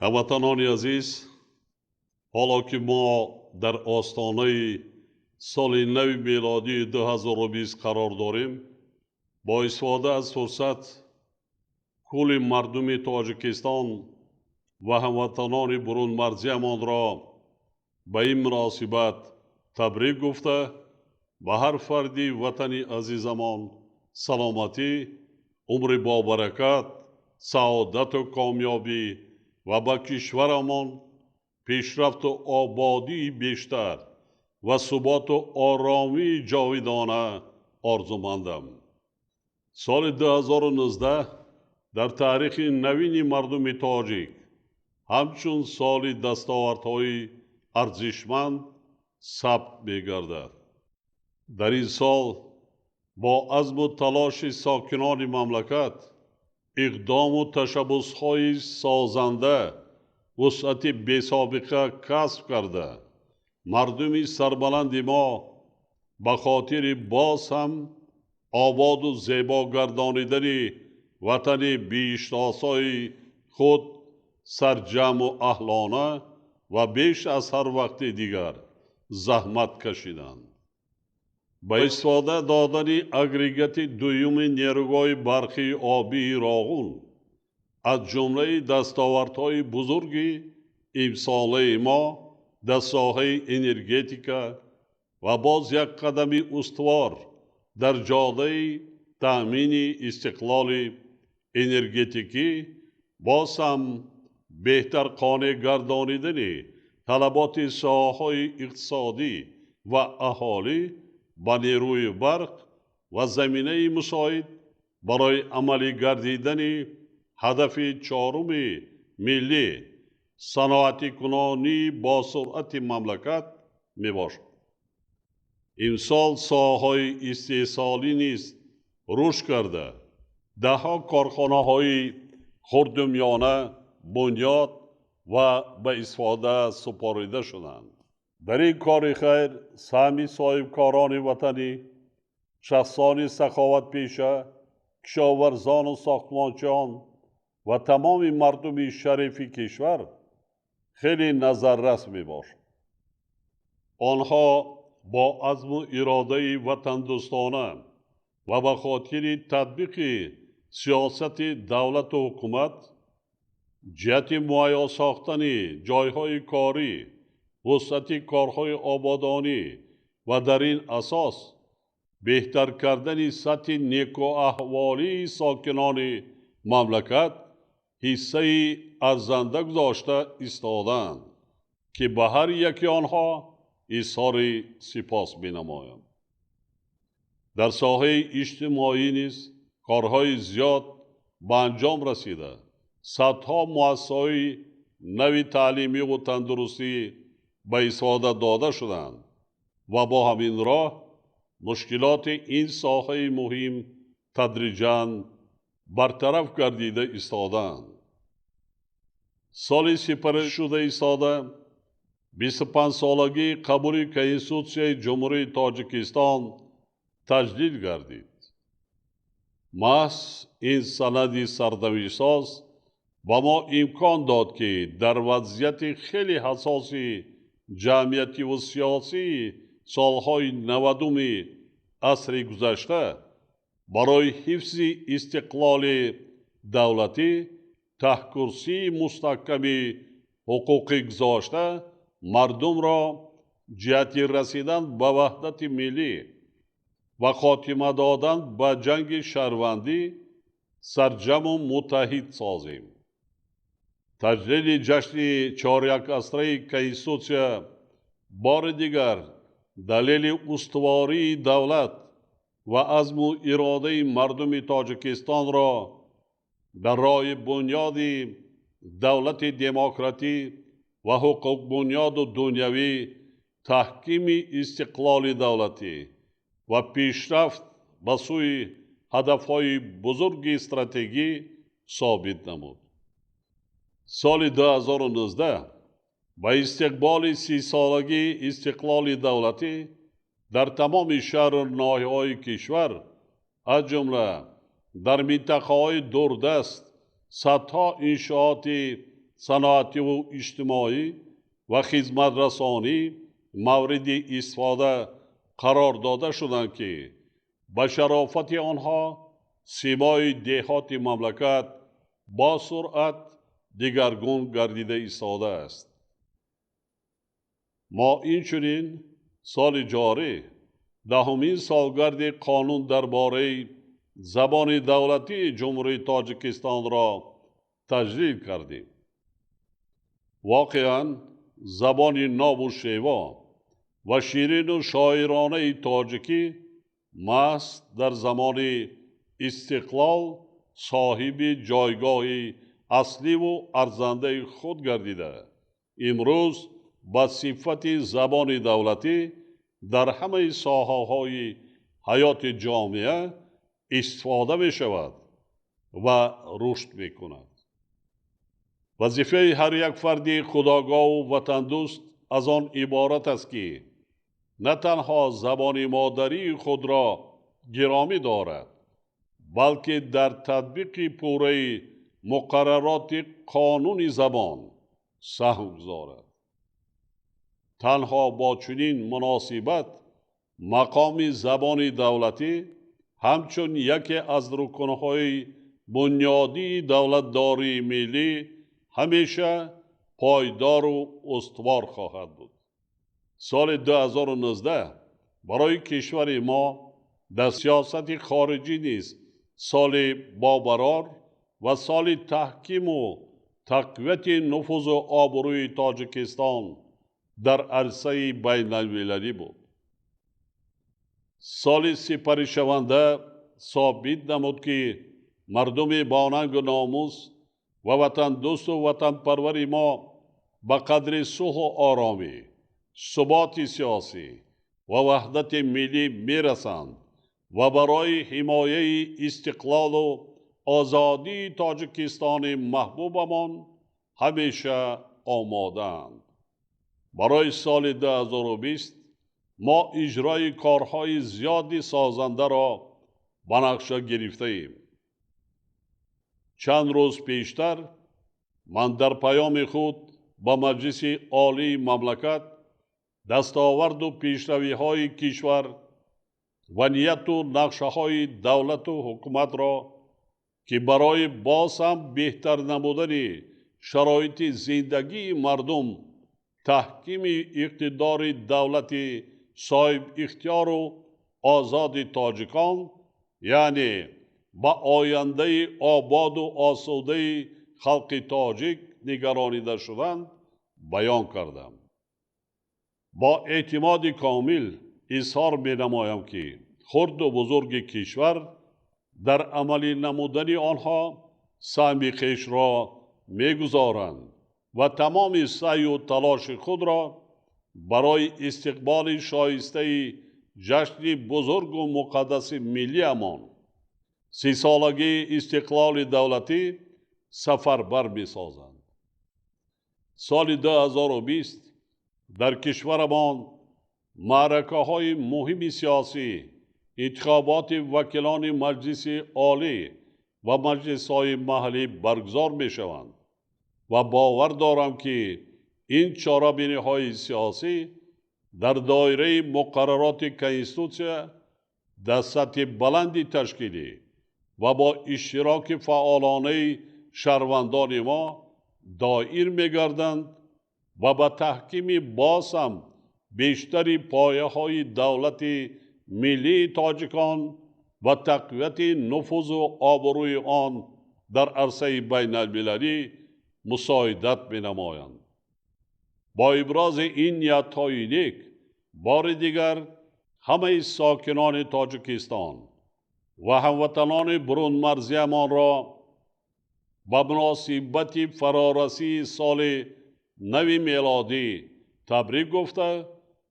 هموطنان عزیز، حالا که ما در آستانه سال نو میلادی 2020 قرار داریم، با استفاده از فرصت کل مردم تاجیکستان و هموطنان برون مرزیمان را به این مناسبت تبریک گفته و هر فردی وطنی عزیزمان سلامتی، عمر با برکت، سعادت و کامیابی و با کشورمان پیشرفت و آبادی بیشتر و ثبات و آرامی جاودانه آرزومندم. سال 2019 در تاریخ نوین مردم تاجیک همچون سال دستاوردهای ارزشمند ثبت می‌گردد. در این سال با عزم و تلاش ساکنان مملکت، اقدام و تشبس‌های سازنده وسعت بی‌سابقه کسب کرده، مردم سربلند ما به خاطر باز هم آباد و زیبا گردانیدن وطن بی‌شناسای خود سرجم و اهلانه و بیش از هر وقت دیگر زحمت کشیدند. با استفاده دادن اگریگت دویم نیروگاه برقی آبی راغون از جمله دستاوردهای بزرگ امساله ما در ساحه انرژتیکا و باز یک قدم استوار در جاده تأمین استقلال انرژتیکی، باز هم بهتر قانع گردانیدن طلبات ساحه‌های اقتصادی و اهالی با نیروی برق و زمینه مساعد برای عملی گردیدن هدف چهارم ملی صنعتی کنانی با سرعت مملکت می باشد. امسال ساحه‌های استحصالی نیز رشد کرده، ده‌ها کارخانه‌های خردمیانه بنیاد و به استفاده سپاریده شدند. در این کار خیر سهمی صاحبکاران وطنی، شخصان سخاوت پیشه، کشاورزان و ساختمانچیان و تمام مردم شریف کشور خیلی نظررس می باشد. آنها با عزم و اراده وطن دوستانه و به خاطر تطبیق سیاست دولت و حکومت جهت مهیا ساختن جایهای کاری، وسعت کارهای آبادانی و در این اساس بهتر کردن سطح نیک و احوالی ساکنان مملکت حصه ارزنده گذاشته ایستادند که به هر یکی آنها اظهار سپاس بنمایم. در ساحه اجتماعی نیز کارهای زیاد به انجام رسیده، صدها مؤسسه‌های نوی تعلیمی و تندرستی به استفاده داده شدند و با همین راه مشکلات این ساحه مهم تدریجاً برطرف گردیده ایستادند. سال سپری شده ایستاده 25 سالگی قبول کنستیتوسیای جمهوری تاجیکستان تجدید گردید. محض این سند سرنوشت‌ساز با ما امکان داد که در وضعیت خیلی حساس جمعیتی و سیاسی سالهای 90 عصر گذشته برای حفظ استقلال دولتی تحکرسی مستحکم حقوقی گذاشته مردم را جهت رسیدن به وحدت ملی و خاتمه دادن به جنگ شهروندی سرجم و متحد سازیم. تجلیل جشن 4 عصره کنستیتوسیا بار دیگر دلیل استواری دولت و عزم و اراده مردم تاجیکستان را در راه بنیاد دولت دموکراتی و حقوق بنیاد و دنیوی، تحکیم استقلال دولتی و پیشرفت به سوی هدفهای بزرگ استراتژی ثابت نمود. سال 2019 با استقبال 30 سالگی استقلال دولتی در تمام شهر و ناحیه‌های کشور از جمله در منطقه‌های دوردست صدها انشاءات صنعتی و اجتماعی و خدمت رسانی مورد استفاده قرار داده شدند که به شرافت آنها سیمای دهات مملکت با سرعت دگرگون گردیده ایستاده است. ما اینچنین سال جاری دهمین سالگرد قانون درباره زبان دولتی جمهوری تاجیکستان را تجدید کردیم. واقعاً زبان ناب و شیوا و شیرین و شاعرانه تاجیکی محض در زمان استقلال صاحب جایگاه اصلی و ارزنده خود گردیده امروز با صفت زبان دولتی در همه ساحه‌های حیات جامعه استفاده می شود و رشد می کند. وظیفه هر یک فرد خودآگاه و وطن دوست از آن عبارت است که نه تنها زبان مادری خود را گرامی دارد بلکه در تطبیق پوره مقررات قانون زبان سهم گذارد. تنها با چنین مناسبت مقام زبان دولتی همچون یکی از رکنهای بنیادی دولتداری ملی همیشه پایدار و استوار خواهد بود. سال 2019 برای کشور ما در سیاست خارجی نیز سال باقرار و سال تحکیم و تقویت نفوذ و آبروی تاجیکستان در عرصه بین المللی بود. سال سپری شونده ثابت نمود که مردم باننگ و ناموس و وطن دوست و وطن پرور ما به قدر صلح و آرامی، ثبات سیاسی و وحدت ملی میرسند و برای حمایه استقلال و آزادی تاجیکستان محبوبمان همیشه آماده‌اند. برای سال 2020 ما اجرای کارهای زیادی سازنده را به نقشه گرفته ایم. چند روز پیشتر من در پیام خود با مجلس عالی مملکت دستاورد و پیشروی‌های کشور و نیت و نقشه‌های دولت و حکومت را که برای باز هم بهتر نمودن شرایط زندگی مردم تحکیم اقتدار دولت صاحب اختیار و آزاد تاجیکان یعنی با آینده آباد و آسوده خلق تاجیک نگرانیده شدند بیان کردم. با اعتماد کامل اظهار می نمایم که خرد و بزرگ کشور در عملی نمودن آنها سهم خویش را می گذارند و تمام سعی و تلاش خود را برای استقبال شایسته جشن بزرگ و مقدس ملی امان 30 سالگی استقلال دولتی سفربر می سازند. سال 2020 در کشورمان معرکه های مهم سیاسی، انتخابات وکیلان مجلس عالی و مجلس های محلی برگزار می شوند و باور دارم که این چاره‌بینی های سیاسی در دایره مقررات کنستیتوسیون در سطح بلندی تشکیلی و با اشتراک فعالانه شهروندان ما دایر می گردند و به تحکیم باز هم بیشتری پایه های دولت ملی تاجیکان و تقویت نفوذ و آبروی آن در عرصه بین المللی مساعدت می نمایند. با ابراز این نیت های نیک بار دیگر همه ساکنان تاجیکستان و هموطنان برون مرزیمان را به مناسبت فرارسی سال نو میلادی تبریک گفته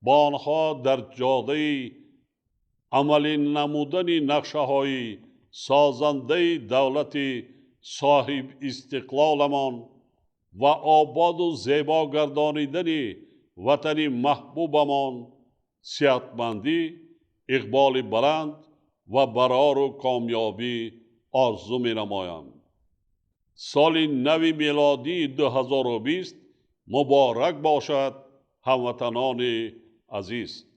با آنها در جاده عملی نمودن نقشه های سازنده دولت صاحب استقلالمان و آباد و زیبا گردانیدن وطن محبوبمان صحتمندی، اقبال بلند و برار و کامیابی آرزو می نمایم. سال نو میلادی 2020 مبارک باشد هموطنان عزیز.